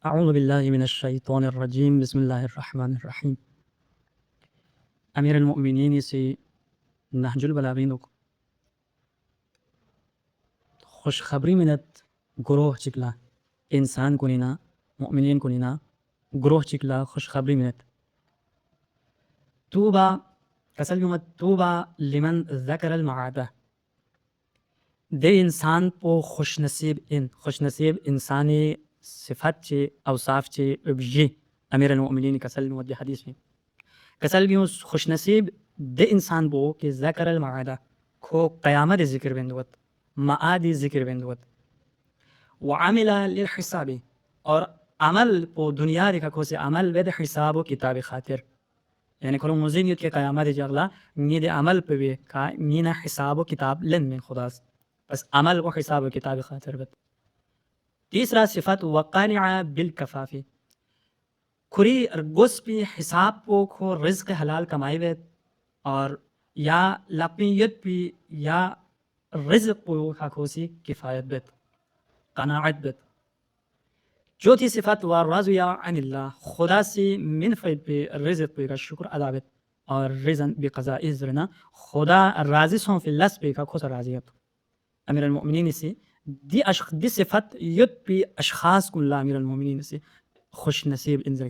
اعوذ باللہ من الشیطان الرجیم بسم اللہ الرحمن الرحیم. امیر المؤمنین سے نهج البلاغین خوشخبری منت گروه چکلا انسان کنینا مؤمنین کنینا گروه چکلا خوشخبری منت توبا کسل یومت توبا لمن ذکر المعاده دے انسان پو خوش نصیب انسانی صفت چے اوصاف چے ابجی امیر المؤمنین کسل یومت دی حدیث میں کسل یوم خوش نصیب دے انسان پو کہ ذکر المعاده کھو قیامت ذکر بندوت معادی ذکر بندوت وعمل للحساب اور عمل پو دنیا رکھا کھو سے عمل ود حساب و کتاب خاطر یعنی کھلو مزینیت کے قیامت جغلا نید عمل پہ بھی کا نینا حساب و کتاب لن من خداس بس عمل و حساب و کتاب خاطر بت. تیسرا صفت وقانع بالکفافی کھری گس پی حساب پو کھو رزق حلال کمائی بیت اور یا لپیت پی یا رزق پو کھوسی کفایت بیت قناعت بیت. چوتھی صفت والرضی عن اللہ خدا سے من فید پہ رزق پہ کا شکر ادا بیت اور رزن بقضاء ذرنا خدا راضی سون فی اللہ پہ کا کھوسا راضیت. امیر المؤمنین سے دی صفت یت پی اشخاص کلا امیر المؤمنین سے خوش نصیب انزل